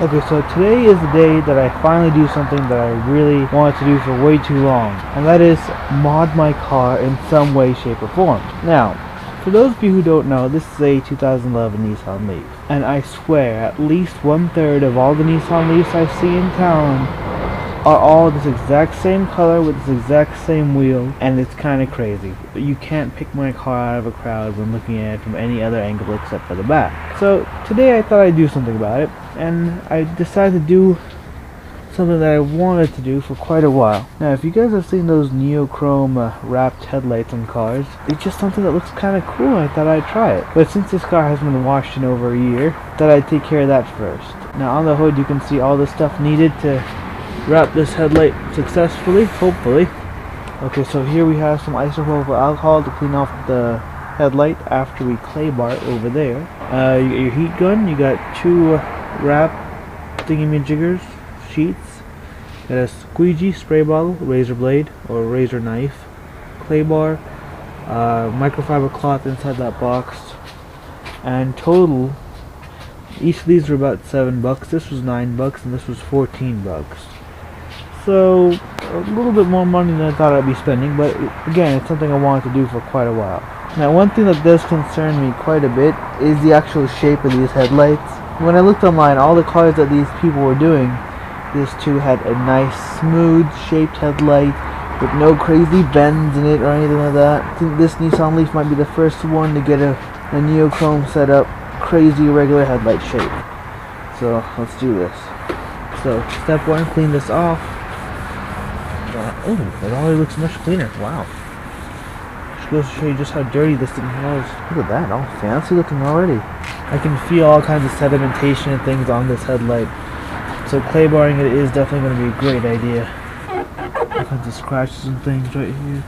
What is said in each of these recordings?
Okay, so today is the day that I finally do something that I really wanted to do for way too long, and that is mod my car in some way, shape, or form. Now, for those of you who don't know, this is a 2011 Nissan Leaf, and I swear at least 1/3 of all the Nissan Leafs I see in town are all this exact same color with this exact same wheel, and it's kind of crazy. You can't pick my car out of a crowd when looking at it from any other angle except for the back. So today I thought I'd do something about it, and I decided to do something that I wanted to do for quite a while. Now, if you guys have seen those NeoChrome wrapped headlights on cars, it's just something that looks kind of cool. I thought I'd try it. But since this car hasn't been washed in over a year, I thought I'd take care of that first. Now on the hood you can see all the stuff needed to wrap this headlight successfully, hopefully. Okay, so here we have some isopropyl alcohol to clean off the headlight after we clay bar it over there. You got your heat gun, you got two wrap thingy-majiggers sheets, got a squeegee spray bottle, razor blade or razor knife, clay bar, microfiber cloth inside that box, and total each of these were about $7. This was $9 and this was $14. So a little bit more money than I thought I'd be spending, but again, it's something I wanted to do for quite a while. Now, one thing that does concern me quite a bit is the actual shape of these headlights. When I looked online, all the cars that these people were doing, this too had a nice smooth shaped headlight with no crazy bends in it or anything like that. I think this Nissan Leaf might be the first one to get a NeoChrome setup, crazy regular headlight shape. So let's do this. So step one, clean this off. Oh, it already looks much cleaner. Wow. Just goes to show you just how dirty this thing was. Look at that, all fancy looking already. I can feel all kinds of sedimentation and things on this headlight. So clay barring it is definitely going to be a great idea. All kinds of scratches and things right here.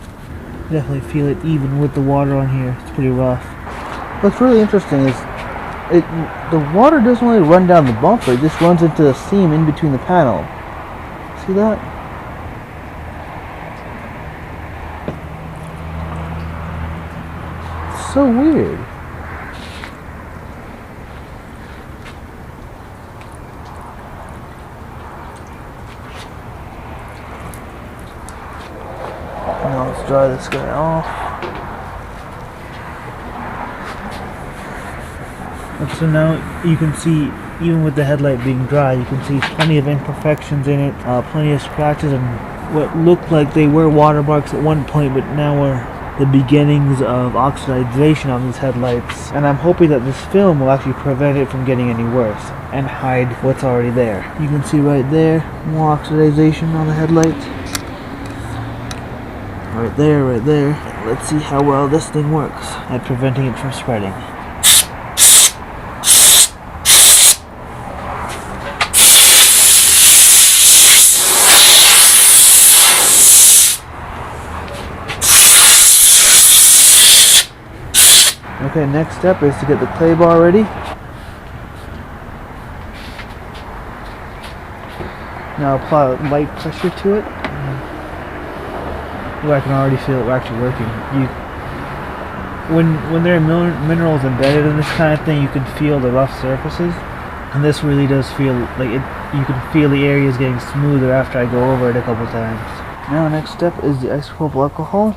Definitely feel it even with the water on here. It's pretty rough. What's really interesting is the water doesn't really run down the bumper. It just runs into the seam in between the panel. See that? So weird. Now let's dry this guy off. And so now you can see, even with the headlight being dry, you can see plenty of imperfections in it, plenty of scratches, and what looked like they were water marks at one point, but now are the beginnings of oxidation on these headlights, and I'm hoping that this film will actually prevent it from getting any worse and hide what's already there. You can see right there, more oxidation on the headlight. Right there, right there. Let's see how well this thing works at preventing it from spreading. Okay, next step is to get the clay bar ready. Now apply light pressure to it. Oh, I can already feel it actually working. When there are minerals embedded in this kind of thing, you can feel the rough surfaces, and this really does feel like it. You can feel the areas getting smoother after I go over it a couple times. Now, next step is the isopropyl alcohol,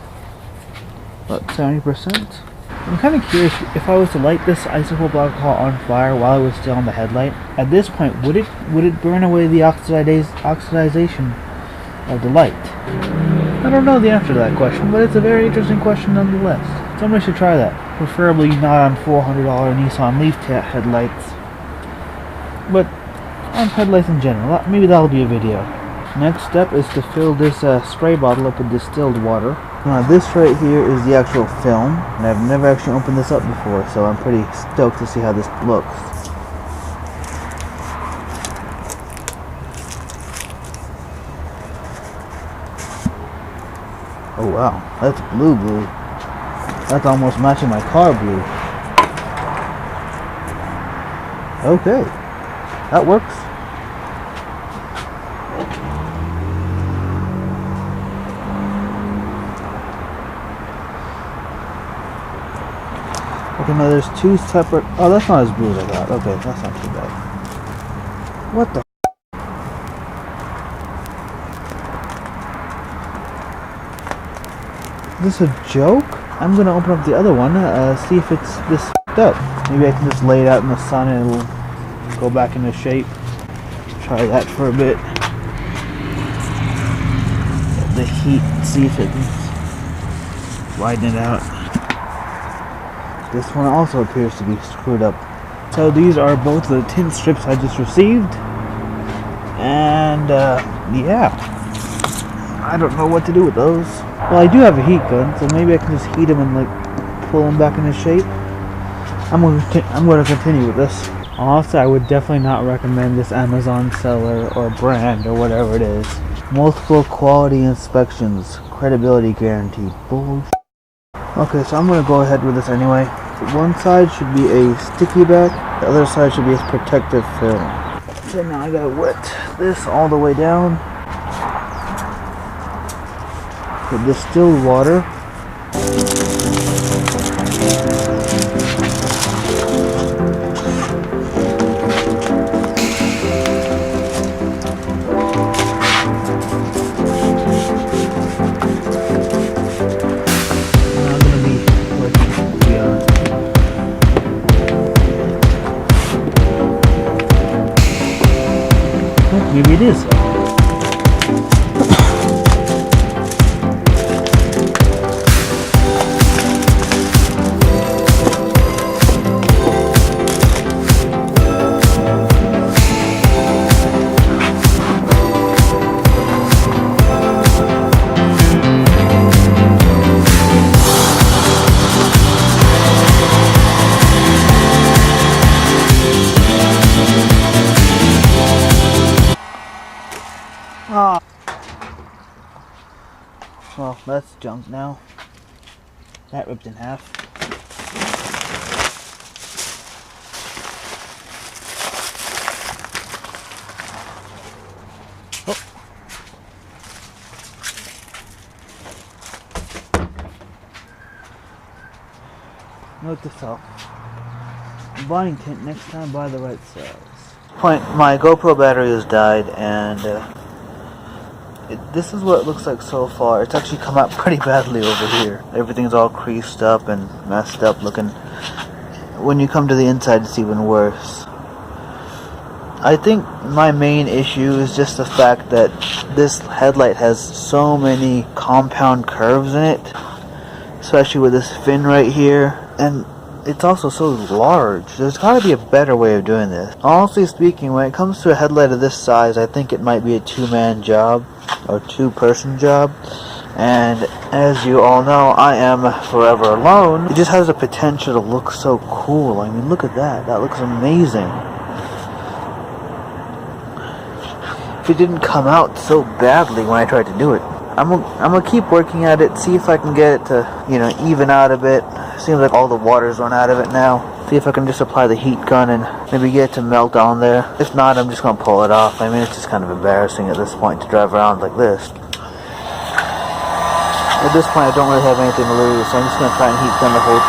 about 70%. I'm kind of curious, if I was to light this isopropyl alcohol on fire while it was still on the headlight, at this point, would it burn away the oxidization of the light? I don't know the answer to that question, but it's a very interesting question nonetheless. Somebody should try that. Preferably not on $400 Nissan Leaf headlights, but on headlights in general. Maybe that'll be a video. Next step is to fill this spray bottle up with distilled water. Now this right here is the actual film, and I've never actually opened this up before, so I'm pretty stoked to see how this looks. Oh wow, that's blue. That's almost matching my car blue. Okay, that works. Okay, now there's two separate... Oh, that's not as blue as I thought. Okay, that's not too bad. What the? Is this a joke? I'm gonna open up the other one, see if it's this up. Maybe I can just lay it out in the sun and it'll go back into shape. Try that for a bit. Get the heat, see if it can widen it out. This one also appears to be screwed up. So these are both the tint strips I just received. And yeah, I don't know what to do with those. Well, I do have a heat gun, so maybe I can just heat them and like pull them back into shape. I'm going to continue with this. Honestly, I would definitely not recommend this Amazon seller or brand or whatever it is. Multiple quality inspections, credibility guarantee. Bullshit. Okay, so I'm going to go ahead with this anyway. One side should be a sticky back, the other side should be a protective film. So now I gotta wet this all the way down with distilled water. Maybe it is. Ah. Well, that's junk now. That ripped in half. Oh. Note to self. Buying tint next time, buy the right size. My GoPro battery has died, and this is what it looks like so far. It's actually come out pretty badly over here. Everything's all creased up and messed up looking. When you come to the inside, it's even worse. I think my main issue is just the fact that this headlight has so many compound curves in it, especially with this fin right here, and it's also so large. There's got to be a better way of doing this. Honestly speaking, when it comes to a headlight of this size, I think it might be a two-man job or two-person job. And as you all know, I am forever alone. It just has the potential to look so cool. I mean, look at that. That looks amazing. It didn't come out so badly when I tried to do it. I'm gonna keep working at it, see if I can get it to, even out a bit. Seems like all the water's run out of it now. See if I can just apply the heat gun and maybe get it to melt on there. If not, I'm just gonna pull it off. I mean, it's just kind of embarrassing at this point to drive around like this. At this point, I don't really have anything to lose, so I'm just gonna try and heat gun the whole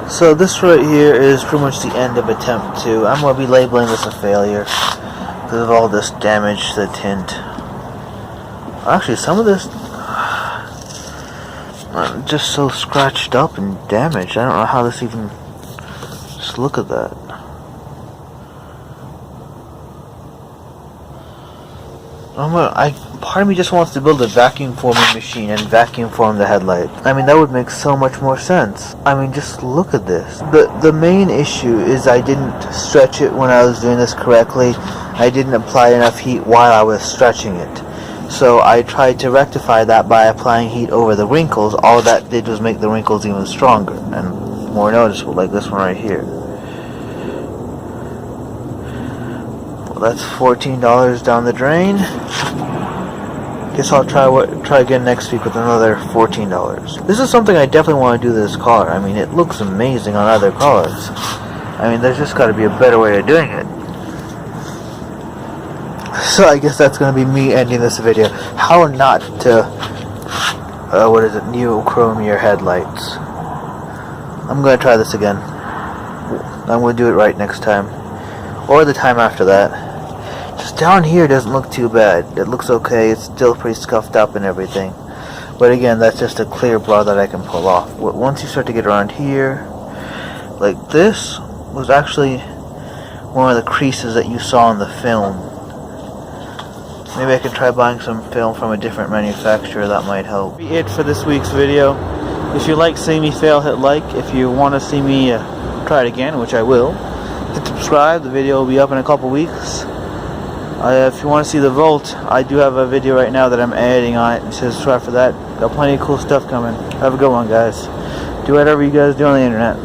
thing. So this right here is pretty much the end of attempt 2. I'm gonna be labeling this a failure because of all this damage to the tint. Actually, some of this just so scratched up and damaged. I don't know how this even. Just look at that. Part of me just wants to build a vacuum forming machine and vacuum form the headlight. I mean, that would make so much more sense. I mean, just look at this. The main issue is I didn't stretch it when I was doing this correctly. I didn't apply enough heat while I was stretching it. So I tried to rectify that by applying heat over the wrinkles. All that did was make the wrinkles even stronger and more noticeable, like this one right here. Well, that's $14 down the drain. Guess I'll try again next week with another $14. This is something I definitely want to do to this car. I mean, it looks amazing on other cars. I mean, there's just got to be a better way of doing it. So I guess that's going to be me ending this video. How not to, NeoChrome your headlights. I'm going to try this again. I'm going to do it right next time. or the time after that. Just down here doesn't look too bad. It looks okay. It's still pretty scuffed up and everything. But again, that's just a clear blur that I can pull off. Once you start to get around here, like this was actually one of the creases that you saw in the film. Maybe I could try buying some film from a different manufacturer. That might help. That'll be it for this week's video. If you like seeing me fail, hit like. If you want to see me try it again, which I will, hit subscribe. The video will be up in a couple weeks. If you want to see the Volt, I do have a video right now that I'm editing on it. So subscribe for that. Got plenty of cool stuff coming. Have a good one, guys. Do whatever you guys do on the internet.